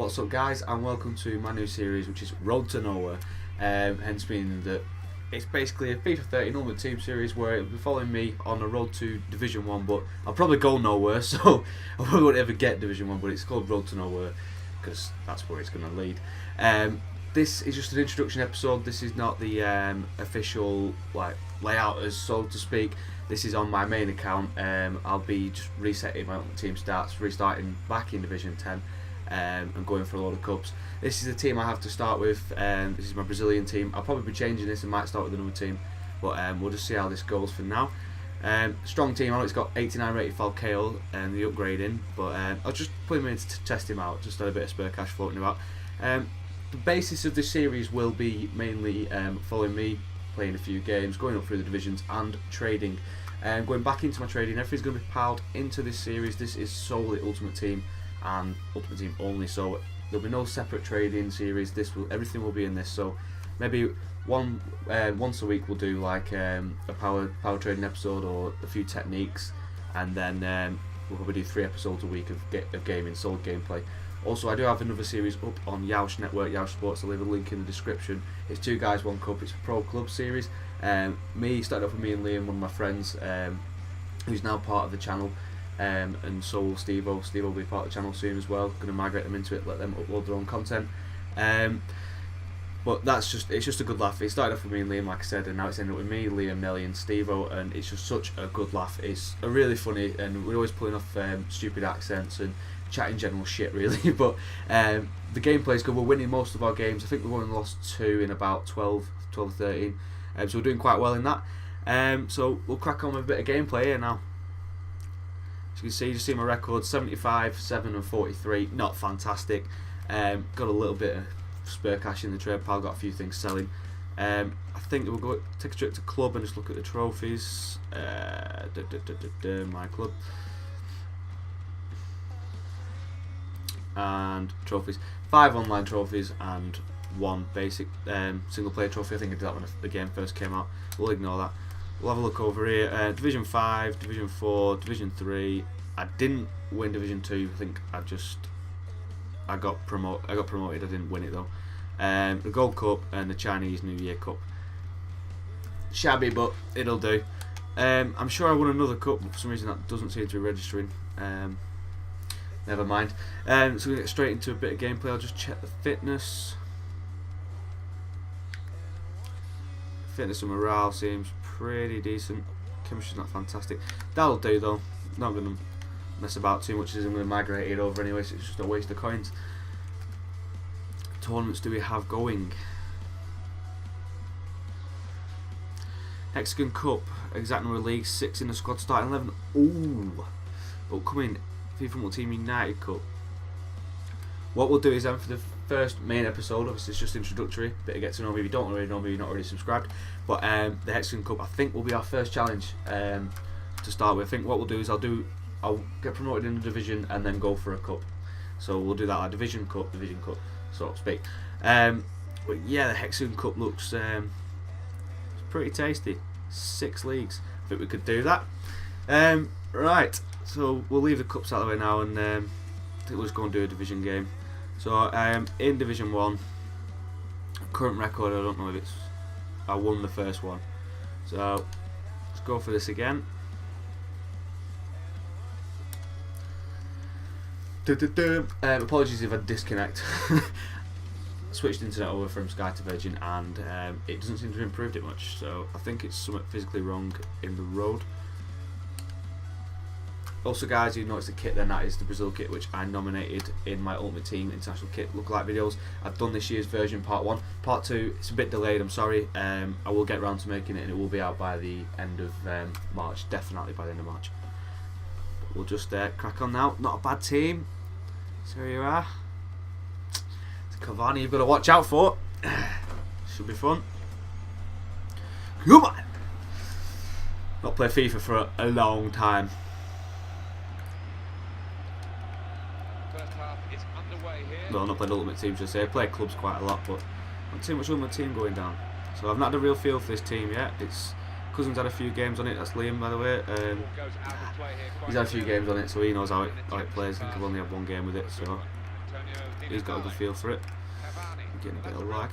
What's up guys, and welcome to my new series, which is Road to Nowhere, hence meaning that it's basically a FIFA 13 Ultimate Team series where it'll be following me on a road to Division 1, but I'll probably go nowhere, so I probably won't ever get Division 1, but it's called Road to Nowhere because that's where it's going to lead. This is just an introduction episode. This is not the official layout, as so to speak. This is on my main account. I'll be just resetting my Ultimate Team stats, restarting back in Division 10. And going for a lot of cups. This is the team I have to start with. This is my Brazilian team. I'll probably be changing this and might start with another team, but we'll just see how this goes for now. Strong team. I know it's got 89 rated Falcao and the upgrading, but I'll just put him in to test him out. Just had a bit of spare cash floating about. The basis of this series will be mainly following me, playing a few games, going up through the divisions and trading. Going back into my trading, everything's going to be piled into this series. This is solely Ultimate Team and Ultimate Team only, so there'll be no separate trading series. Everything will be in this. So maybe once a week we'll do like a power trading episode or a few techniques, and then we'll probably do 3 episodes a week of gaming, solid gameplay. Also, I do have another series up on Yoush Network, Yoush Sports. I'll leave a link in the description. It's 2 guys, 1 cup. It's a pro club series. Started off with me and Liam, one of my friends, who's now part of the channel. And so will Steve-O. Steve will be part of the channel soon as well. Going to migrate them into it, let them upload their own content. But it's just a good laugh. It started off with me and Liam, like I said, and now it's ended up with me, Liam, Nelly and Steve-O, and it's just such a good laugh. It's a really funny, and we're always pulling off stupid accents and chatting general shit really, but the gameplay's good. We're winning most of our games. I think we've only lost 2 in about 12 or 13, so we're doing quite well in that. So we'll crack on with a bit of gameplay here now. As you can see my record: 75, 7 and 43. Not fantastic. Got a little bit of spare cash in the trade pile, got a few things selling. I think we'll go take a trip to club and just look at the trophies. My club and trophies. 5 online trophies and 1 basic single player trophy. I think I did that when the game first came out. We'll ignore that. We'll have a look over here. Division 5, Division 4, Division 3. I didn't win Division 2. I think I got promoted. I didn't win it though. The Gold Cup and the Chinese New Year Cup. Shabby, but it'll do. I'm sure I won another cup, but for some reason that doesn't seem to be registering. Never mind. So we'll get straight into a bit of gameplay. I'll just check the fitness. Fitness and morale seems pretty decent. Chemistry's not fantastic. That'll do though. Not going to mess about too much as I'm going to migrate it over anyway, so it's just a waste of coins. Tournaments do we have going? Hexagon Cup, exact number of leagues, 6 in the squad, starting 11. Ooh! Upcoming FIFA Ultimate Team United Cup. What we'll do is for the first main episode, obviously it's just introductory, bit of get to know me. If you don't already know me, you're not already subscribed. But the Hexagon Cup, I think, will be our first challenge to start with. I think what we'll do is I'll get promoted in the division and then go for a cup. So we'll do that like division cup, so to speak. But yeah, the Hexagon Cup looks pretty tasty. 6 leagues. I think we could do that. Right. So we'll leave the cups out of the way now, and I think we'll just go and do a division game. So in Division 1, current record, I don't know if I won the first one. So let's go for this again. Apologies if I disconnect. Switched internet over from Sky to Virgin, and it doesn't seem to have improved it much. So I think it's something physically wrong in the road. Also guys, you notice the kit then, that is the Brazil kit which I nominated in my Ultimate Team International Kit lookalike videos. I've done this year's version part 1. Part 2, it's a bit delayed, I'm sorry. I will get around to making it and it will be out by the end of March, definitely by the end of March. But we'll just crack on now. Not a bad team. So here you are. It's Cavani you've got to watch out for. Should be fun. Come on! Not played FIFA for a long time. Well, not played Ultimate Team, should I say. I play clubs quite a lot, but not too much Ultimate Team going down. So I've not had a real feel for this team yet. Cousin's had a few games on it. That's Liam, by the way. He's had a few games on it, so he knows how it plays. I think I've only had 1 game with it, so He's got a good feel for it. I'm getting a bit of lag.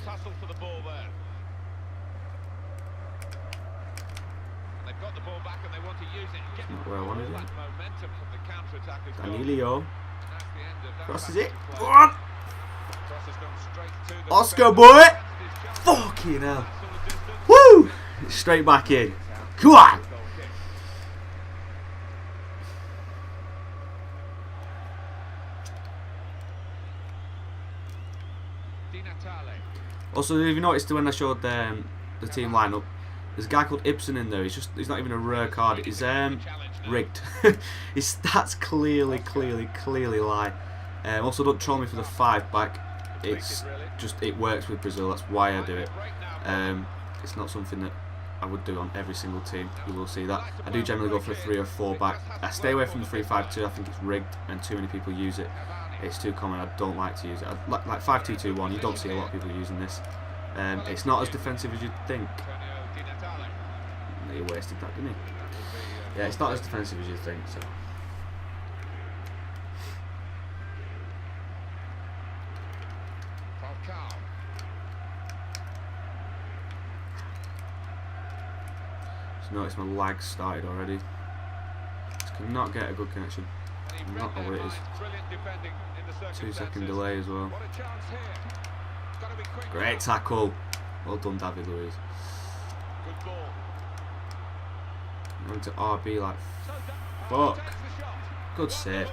Not where I wanted it. Danilio. Crosses it. What? Oscar boy! Fucking hell. Woo! Straight back in. Come on! Also, have you noticed when I showed the team lineup, there's a guy called Ibsen in there. He's not even a rare card. He's rigged. His stats clearly lie. Also, don't troll me for the 5-back. It works with Brazil. That's why I do it. It's not something that I would do on every single team. You will see that. I do generally go for a 3 or 4-back. I stay away from the 3-5-2. I think it's rigged and too many people use it. It's too common. I don't like to use it. Like 5-2-2-1. You don't see a lot of people using this. It's not as defensive as you'd think. He wasted that, didn't he? Yeah, it's not as defensive as you'd think. So. Just noticed my lag started already. Just cannot get a good connection. Not know what it is. 2-second delay as well. Great tackle. Well done, David Luiz. Going to RB like fuck. Good save.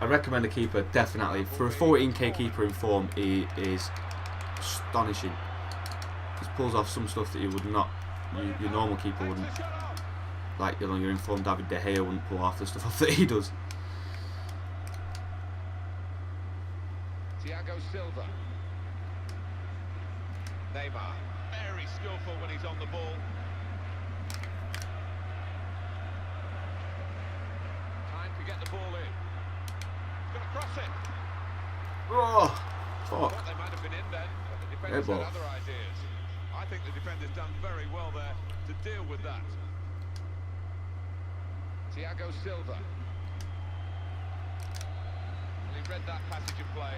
I recommend a keeper, definitely. For a 14k keeper in form, he is astonishing. He pulls off some stuff that you would not, your normal keeper wouldn't. Like, you know, your informed David De Gea wouldn't pull off the stuff off that he does. Thiago Silva. Neymar. Very skillful when he's on the ball. Time to get the ball in. He's going to cross it. Oh, fuck. They might have been in then, but the defenders had other ideas. I think the defender's done very well there to deal with that. Thiago Silva. Well, he read that passage of play,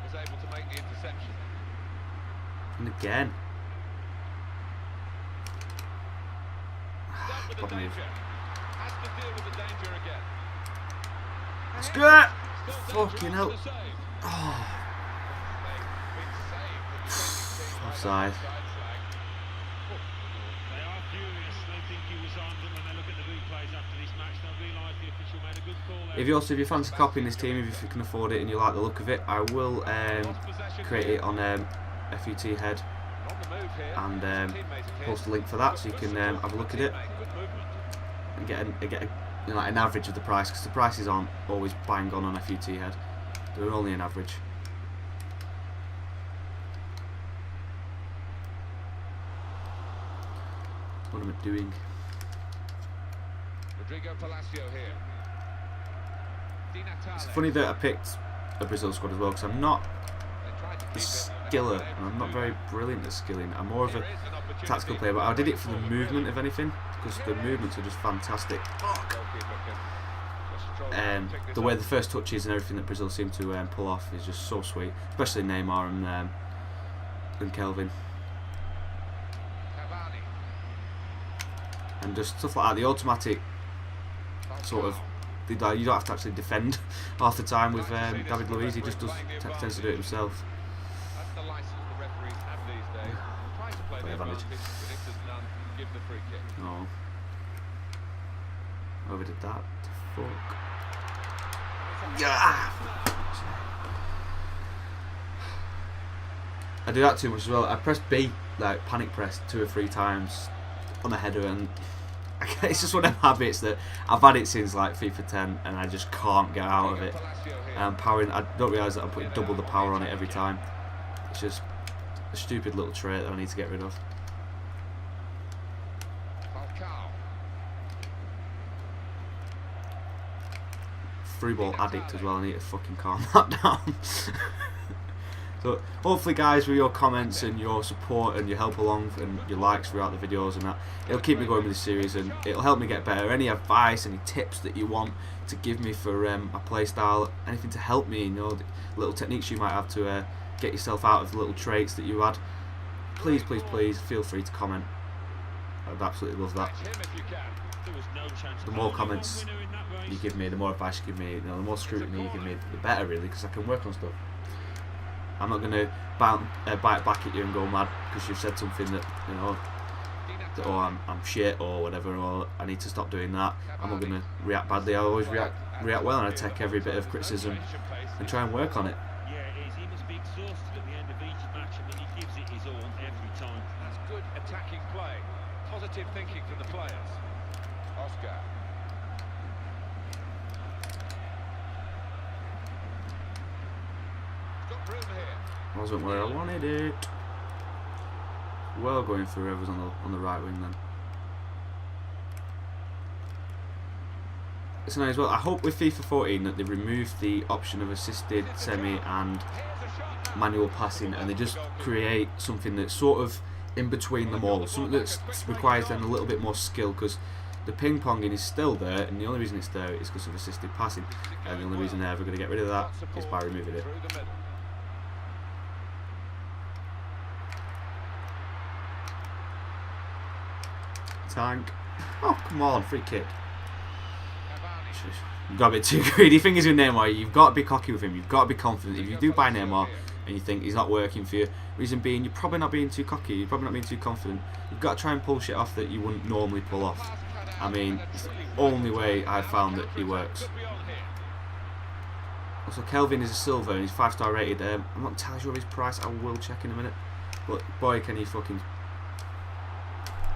was able to make the interception. And again. With the danger. Has to deal with the danger again. Let's go! Fucking hell. Oh. Offside. They are furious. They think he was on them, and they look at the replays after this match. They'll realise the official made a good call. If you fancy copying this team, if you can afford it and you like the look of it, I will create it on FUT Head and post a link for that, so you can have a look at it and get you know, like an average of the price, because the prices aren't always bang on FUT Head. They're only an average. What am I doing? Rodrigo Palacio here. It's funny that I picked a Brazil squad as well, because I'm not a skiller, and I'm not very brilliant at skilling. I'm more of a tactical player, but I did it for the movement, if anything, because the movements are just fantastic. The way the first touches and everything that Brazil seem to pull off is just so sweet, especially Neymar and Kelvin. And just stuff like that, the automatic sort of, you don't have to actually defend half the time with David Luiz. He just tends to do it himself. Play advantage. No. Overdid that. Fuck. Yeah. I do that too much as well. I press B, like panic press 2 or 3 times on a header, and it's just one of them habits that I've had it since like FIFA 10, and I just can't get out of it. And powering, I don't realise that I'm putting double the power on it every time. It's just a stupid little trait that I need to get rid of. Free ball addict as well. I need to fucking calm that down. So hopefully guys, with your comments and your support and your help along and your likes throughout the videos and that, it'll keep me going with this series and it'll help me get better. Any advice, any tips that you want to give me for my playstyle, anything to help me, you know, little techniques you might have to get yourself out of the little traits that you had, please feel free to comment. I'd absolutely love that. The more comments you give me, the more advice you give me, you know, the more scrutiny you give me, the better really, because I can work on stuff. I'm not going to bite back at you and go mad because you've said something that, you know, that, oh, I'm shit or whatever, or I need to stop doing that. I'm not going to react badly. I always react well, and I take every bit of criticism and try and work on it. Yeah, it is. He must be exhausted at the end of each match. I mean, he gives it his all every time. That's good attacking play. Positive thinking from the players. Oscar. Got room here. Wasn't where I wanted it. Well, going through whoever's on the right wing then. So now as well, I hope with FIFA 14 that they removed the option of assisted, semi and manual passing, and they just create something that's sort of in between them all, something that requires then a little bit more skill, because the ping ponging is still there, and the only reason it's there is because of assisted passing, and the only reason they're ever going to get rid of that is by removing it. Tank. Oh, come on, free kick. You've got a bit too greedy. Thing is with Neymar, you've got to be cocky with him. You've got to be confident. If you do buy Neymar and you think he's not working for you, reason being, you're probably not being too cocky. You're probably not being too confident. You've got to try and pull shit off that you wouldn't normally pull off. I mean, it's the only way I've found that he works. Also, Kelvin is a silver and he's 5-star rated. I'm not entirely sure of his price. I will check in a minute. But boy, can he fucking...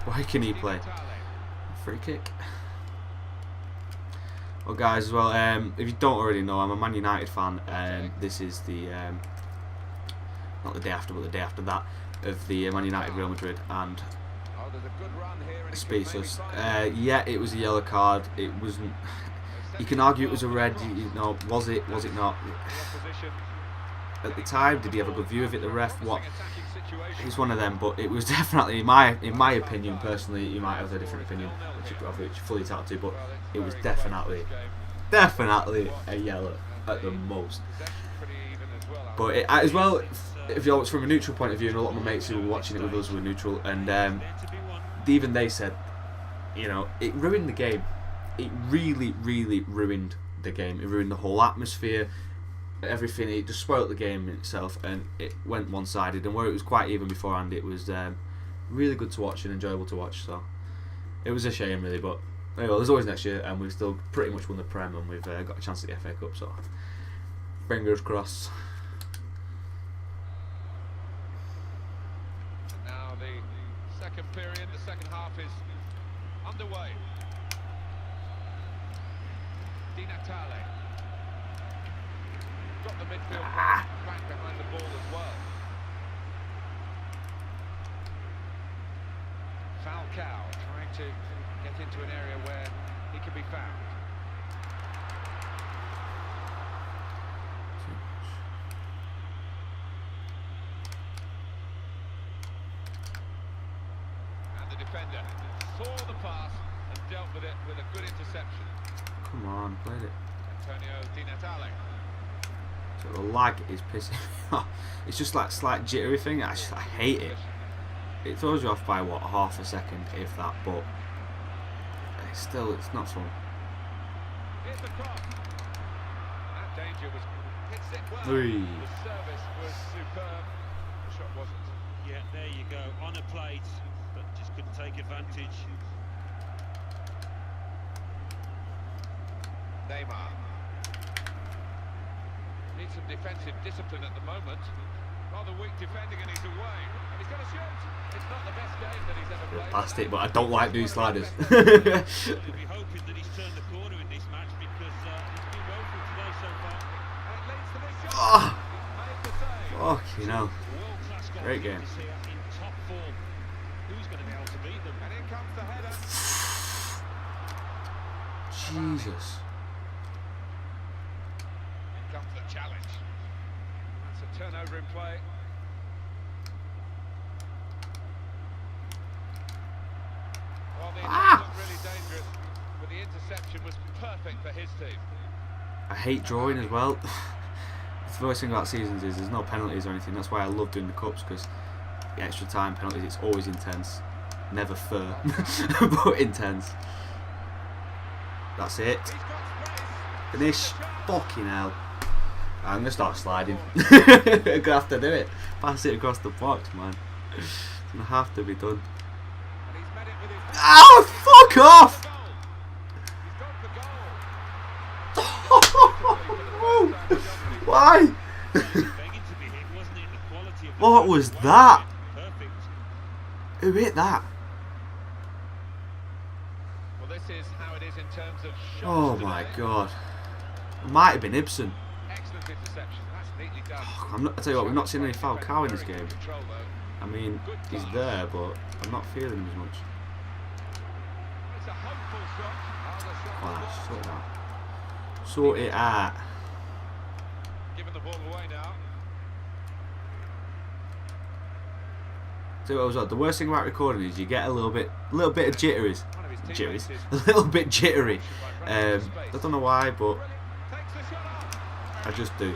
Boy, can he play. Free kick. Well guys, as well, if you don't already know, I'm a Man United fan, and this is the, not the day after, but the day after that, of the Man United Real Madrid, and speechless. Yeah, it was a yellow card, it wasn't, you can argue it was a red, you know, was it not? At the time, did he have a good view of it, the ref, what? He's one of them, but it was definitely, in my opinion, personally, you might have a different opinion, which you're fully entitled to, but it was definitely a yellow at the most. But it, as well, if you're from a neutral point of view, and a lot of my mates who were watching it with us were neutral, and even they said, you know, it ruined the game. It really ruined the game. It ruined the whole atmosphere. Everything, it just spoilt the game in itself, and it went one-sided, and where it was quite even beforehand, it was really good to watch and enjoyable to watch, so it was a shame really, but anyway, there's always next year, and we've still pretty much won the Prem, and we've got a chance at the FA Cup, so fingers crossed. And now the second period, the second half is underway. Di Natale. Got the midfield back behind the ball as well. Falcao trying to get into an area where he can be found. And the defender saw the pass and dealt with it with a good interception. Come on, played it. Antonio Di Natale. So the lag is pissing me off. It's just like slight jittery thing. I hate it. It throws you off by what, half a second, if that. But it's not fun. Here's the cross. That danger was hits it well. Three. The service was superb. The shot wasn't. Yeah, there you go. On a plate, but just couldn't take advantage. Neymar. Needs some defensive discipline at the moment. Rather weak defending, and he's away. And he's going to shoot. It's not the best game that he's ever played. Past it, but I don't like doing sliders. We'll be hoping that he's turned the corner in this match, because he's been woeful today so far. And it leads to the shot. Oh, Made the save. fucking hell. World-class Great game. goalkeepers here in top form. Who's going to be able to beat them? And in comes the header. Jesus. In comes the challenge. That's a turnover over in play. Well, the attack looked really dangerous, but the interception was perfect for his team. I hate drawing as well. The first thing about seasons is there's no penalties or anything. That's why I love doing the cups, because the extra time penalties, it's always intense. Never fair, but intense. That's it. Finish. Fucking hell. I'm going to start sliding. I'm going to have to do it. Pass it across the box, man. It's going to have to be done. Ow! Fuck off! Why? What was that? Who hit that? Well, this is how it is in terms of shots. Oh my god. It might have been Ibsen. Excellent interception. That's neatly done. I tell you what, we've not seen any Falcao in this game. I mean, he's there, but I'm not feeling him as much. It's a hopeful shot. Wow, sort it out. Sort it out. Giving the ball away now. So the worst thing about recording is you get a little bit of jitteries. A little bit jittery. I don't know why, but I just do.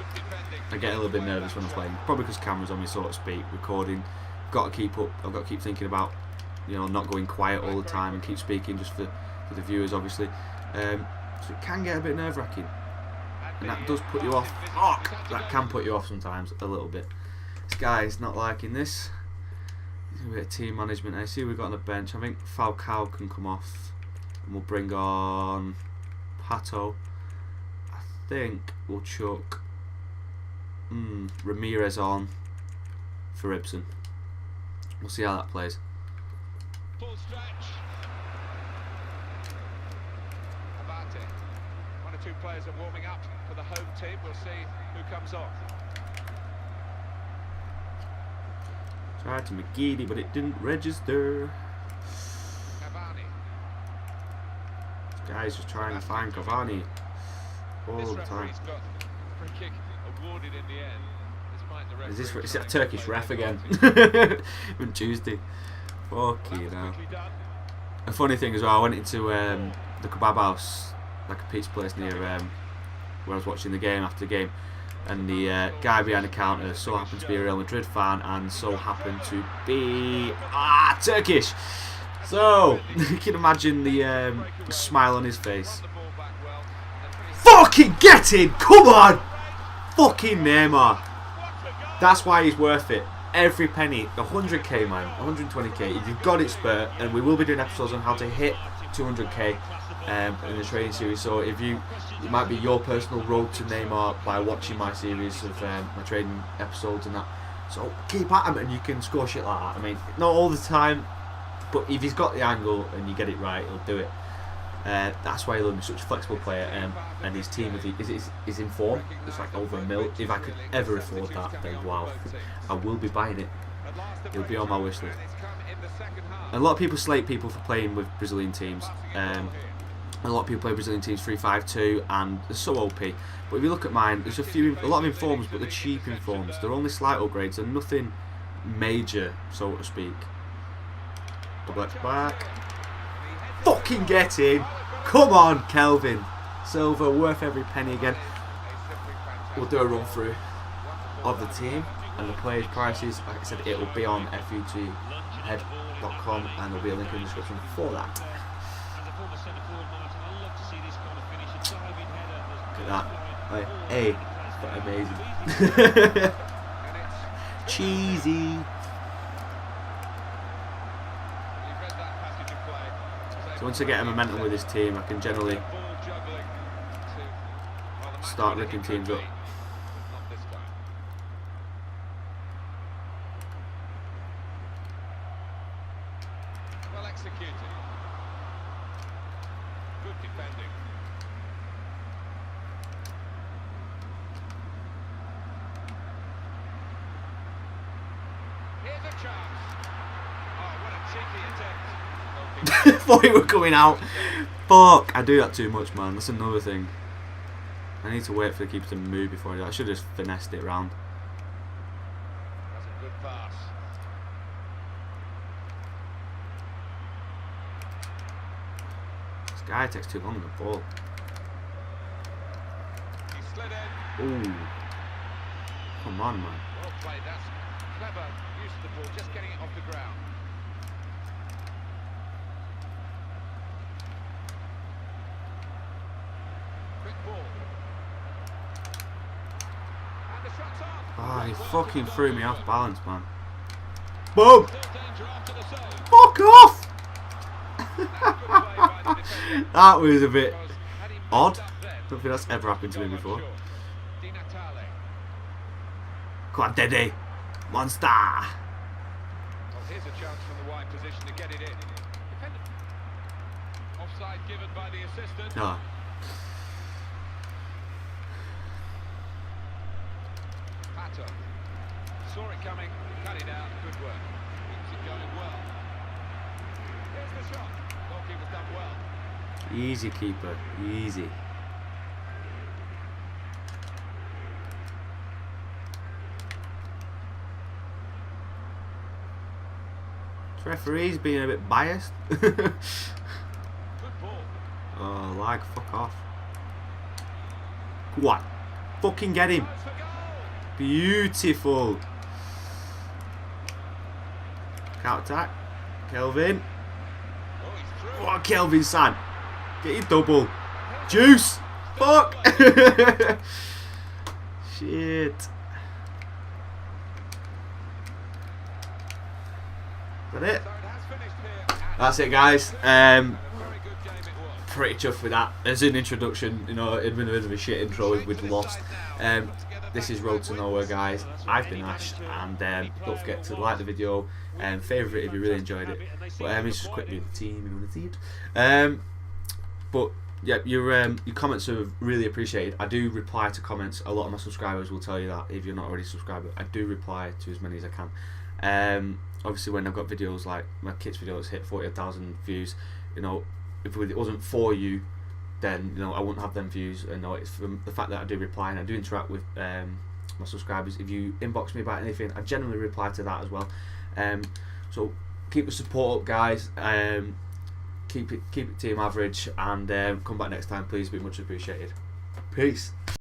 I get a little bit nervous when I'm playing. Probably because camera's on me, so to speak. Recording, got to keep up. I've got to keep thinking about, not going quiet all the time and keep speaking just for the viewers, obviously. So it can get a bit nerve-wracking, and that does put you off. Fuck! That can put you off sometimes a little bit. This guy's not liking this. There's a bit of team management. I see we've got on the bench. I think Falcao can come off, and we'll bring on Pato. I think we'll chuck Ramirez on for Ibsen. We'll see how that plays. Full stretch. Abate. One or two players are warming up for the home team. We'll see who comes off. Tried to McGeady, but it didn't register. Cavani. This guy's just trying to find Cavani all the time. Got free kick awarded in the end. Is that a Turkish ref again? On Tuesday. Fucking hell. A funny thing as well, I went into the kebab house, like a pizza place near where I was watching the game after the game, and the guy behind the counter so happened to be a Real Madrid fan and so happened to be Turkish. So you can imagine the smile on his face. Fucking get in! Come on! Fucking Neymar. That's why he's worth it. Every penny. The 100k, man. 120k. You've got it, Spur. And we will be doing episodes on how to hit 200k in the training series. So if it might be your personal road to Neymar by watching my series of my training episodes and that. So keep at him and you can score shit like that. I mean, not all the time, but if he's got the angle and you get it right, he'll do it. That's why he'll be such a flexible player, and his team is in form. It's like over $1 million. If I could ever afford that, then wow, I will be buying it. It'll be on my wish list. And a lot of people slate people for playing with Brazilian teams. A lot of people play Brazilian teams 3-5-2, and they're so OP. But if you look at mine, there's a lot of informs, but they're cheap informs. They're only slight upgrades and nothing major, so to speak. Double X back. Fucking get in! Come on, Kelvin. Silver, worth every penny again. We'll do a run through of the team and the players' prices. Like I said, it will be on futghead.com and there'll be a link in the description for that. Look at that. Hey, amazing. Cheesy. So once I get a momentum with this team, I can generally start ripping teams up. Well executed. Good defending. Here's a chance. Oh, what a cheeky attempt. Thought it were coming out. Fuck, I do that too much, man. That's another thing. I need to wait for the keeper to move before I do. I should have just finessed it round. Guy takes too long on the ball. He slid in. Ooh. Come on, man. Well played. That's clever use of the ball, just getting it off the ground. Quick ball. And the shot's off. Ah, he fucking threw me off balance, man. Boom! Still danger after the save. Fuck off! Good play by the defender. That was a bit Because had he messed odd. up then, Don't think that's ever happened to me goal before. short. Di Natale. Come on, Dede. Monster! Well, here's a chance from the wide position to get it in. Defender. Offside given by the assistant. No. Pato. Saw it coming, cut it out, good work. Keeps it going well. Here's the shot. Goalkeeper's done well. Easy, keeper. Easy. Referee's being a bit biased. Good ball. Oh, lag, fuck off. What? Fucking get him. Goes for goal. Beautiful. Counter attack. Kelvin. Oh, he's through. Oh, Kelvin, son. Get your double. Juice. Fuck. Shit. Is that it? So it has finished here. That's it, guys. And a very good game it was. Pretty chuffed with that. As an introduction, you know, it'd been a bit of a shit intro with lost. This is Road to Nowhere, guys. I've been Ash, and don't forget to like the video and favourite if you really enjoyed it. But it's just quickly the team, you want to see it. But yeah, your comments are really appreciated. I do reply to comments. A lot of my subscribers will tell you that if you're not already subscribed. I do reply to as many as I can. Obviously, when I've got videos like my kids' videos hit 40,000 views, you know, if it wasn't for you, then you know I wouldn't have them views. And it's from the fact that I do reply and I do interact with my subscribers. If you inbox me about anything, I generally reply to that as well. So keep the support up, guys. Keep it team average, and come back next time, please. Be much appreciated. Peace.